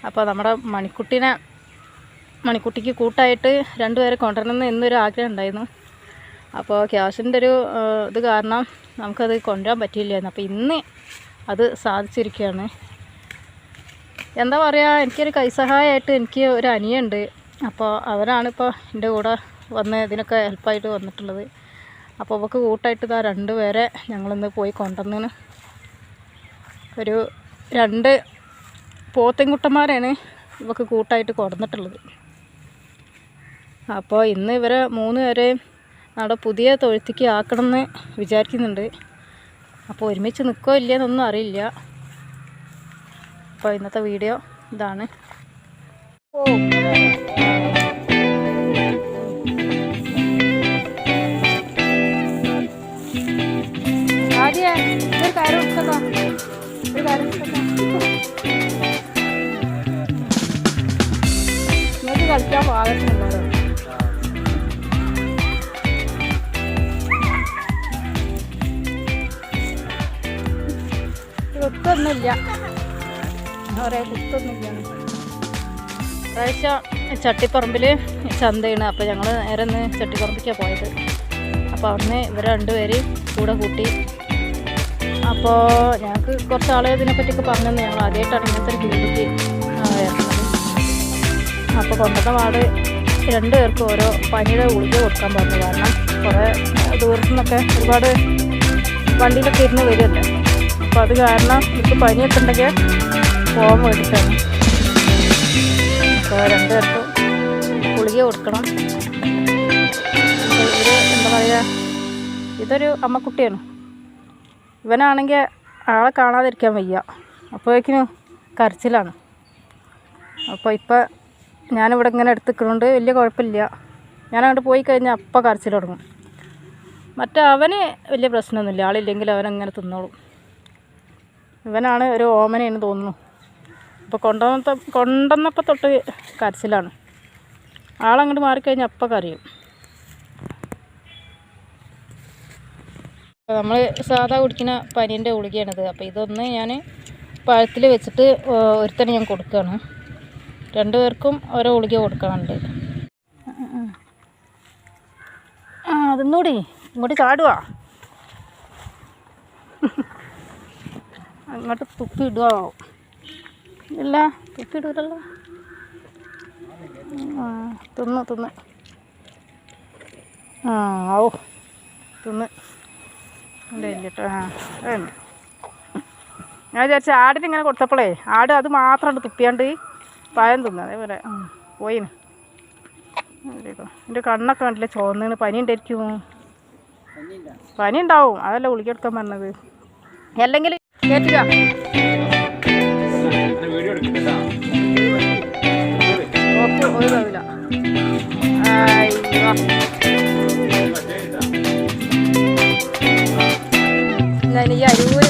അപ്പോൾ നമ്മുടെ മണിക്കുട്ടിക്ക് കൂട്ടായിട്ട് രണ്ടുപേരെ കൊണ്ടുവരണമെന്ന് എന്നൊരു ആഗ്രഹം ഉണ്ടായിരുന്നു. അപ്പോൾ ക്യാഷിൻ്റെ ഒരു ഇത് കാരണം നമുക്കത് കൊണ്ടുവരാൻ പറ്റിയില്ലായിരുന്നു. അപ്പോൾ ഇന്ന് അത് സാധിച്ചിരിക്കുകയാണ്. എന്താ പറയുക, എനിക്കൊരു കൈസഹായമായിട്ട് എനിക്ക് ഒരു അനിയുണ്ട്. അപ്പോൾ അവരാണിപ്പോൾ എൻ്റെ കൂടെ വന്ന് ഇതിനൊക്കെ ഹെൽപ്പായിട്ട് വന്നിട്ടുള്ളത്. അപ്പോൾ അവൾക്ക് കൂട്ടായിട്ട് ഇതാ രണ്ടുപേരെ ഞങ്ങളിന്ന് പോയി കൊണ്ടുവന്നിന്. ഒരു 2 പോത്തിൻകുട്ടന്മാരാണ് ഇവൾക്ക് കൂട്ടായിട്ട് കൊടുന്നിട്ടുള്ളത്. അപ്പോൾ ഇന്ന് ഇവരെ 3 പേരെയും നമ്മുടെ പുതിയ തൊഴുത്തിക്ക് ആക്കണമെന്ന് വിചാരിക്കുന്നുണ്ട്. അപ്പോൾ ഒരുമിച്ച് നിൽക്കോ ഇല്ലയെന്നൊന്നും അറിയില്ല. അപ്പോൾ ഇന്നത്തെ വീഡിയോ ഇതാണ്. ആദ്യം ഒരു കാര്യം എടുക്കാം, ഒരു കാര്യം നിങ്ങൾക്ക് കളിക്കാൻ പാകത്തിനുണ്ടോ? കുത്തൊന്നുമില്ല, ഒരേ കുത്തൊന്നുമില്ല. പ്രാവശ്യം ചട്ടിപ്പറമ്പിൽ ചന്തയാണ്. അപ്പോൾ ഞങ്ങൾ നേരെ ഒന്ന് ചട്ടിപ്പറമ്പിലേക്കാണ് പോയത്. അപ്പോൾ അവിടുന്ന് ഇവർ രണ്ടുപേര് കൂടെ കൂട്ടി. അപ്പോൾ ഞങ്ങൾക്ക് കുറച്ച് ആളുകൾ ഇതിനെപ്പറ്റിയൊക്കെ പറഞ്ഞു തന്നെ. ഞങ്ങൾ ആദ്യമായിട്ടാണ് ഇങ്ങനത്തെ ഒരു ഫീൽഡിലേക്ക് വരുന്നത്. അപ്പോൾ കൊണ്ടുവന്ന പാട് 2 പേർക്കും ഓരോ പനിയുടെ ഗുളിക കൊടുക്കാൻ പറഞ്ഞു. കാരണം കുറേ ദൂരത്തു നിന്നൊക്കെ ഒരുപാട് വണ്ടിയിലൊക്കെ ഇരുന്ന് വരുമല്ലേ. അപ്പോൾ അത് കാരണം എനിക്ക് പനിയൊക്കെ ഉണ്ടെങ്കിൽ പോകാൻ വേണ്ടിയിട്ടാണ്. അപ്പോൾ 2 പേർക്കും ഗുളിക കൊടുക്കണം. ഇവർ എന്താ പറയുക, ഇതൊരു അമ്മക്കുട്ടിയാണ്. ഇവനാണെങ്കിൽ ആളെ കാണാതിരിക്കാൻ വയ്യ, അപ്പോഴേക്കിനും കരച്ചിലാണ്. അപ്പോൾ ഇപ്പം ഞാനിവിടെ ഇങ്ങനെ എടുത്തിരിക്കുന്നുണ്ട്, വലിയ കുഴപ്പമില്ല. ഞാനങ്ങോട്ട് പോയി കഴിഞ്ഞാൽ അപ്പം കരച്ചിൽ തുടങ്ങും. മറ്റേ അവന് വലിയ പ്രശ്നമൊന്നുമില്ല, ആളില്ലെങ്കിൽ അവനങ്ങനെ തിന്നോളും. ഇവനാണ് ഒരു ഓമനയെന്ന് തോന്നുന്നു. അപ്പോൾ കൊണ്ടുവന്നപ്പോൾ തൊട്ട് കരച്ചിലാണ്. ആളങ്ങോട്ട് മാറിക്കഴിഞ്ഞാൽ അപ്പം കരയും. നമ്മൾ സാധാ കുടിക്കുന്ന പനീൻ്റെ ഗുളികയാണിത്. അപ്പോൾ ഇതൊന്ന് ഞാൻ പഴത്തിൽ വെച്ചിട്ട് ഒരുത്തന്നെ ഞാൻ കൊടുക്കുകയാണ്. 2 പേർക്കും ഓരോ ഗുളിക കൊടുക്കാനുണ്ട്. അതൊന്നുകൂടി ഇങ്ങോട്ട് ചാടുക, അങ്ങോട്ട് തുപ്പി ഇടുക. ഇല്ല, തുപ്പി ഇടൂലല്ലോ. തിന്ന് ഓ തിന്ന് ഇല്ലിട്ടോ. ഞാൻ വിചാരിച്ച ആടിന് ഇങ്ങനെ കൊടുത്തപ്പോഴേ ആട് അത് മാത്രം തുപ്പിയാണ്ട് പഴം തിന്നു. അതേപോലെ പോയിന്. എൻ്റെ കണ്ണൊക്കെ കണ്ടില്ല ചോന്നിന്. പനി ഉണ്ടായിരിക്കും, പനി ഉണ്ടാവും. അതല്ല ഗുളിക എടുക്കാൻ പറഞ്ഞത്. അല്ലെങ്കിൽ കേട്ടില്ല. ഒരു കഴിവില്ല. ഈ അരൂര്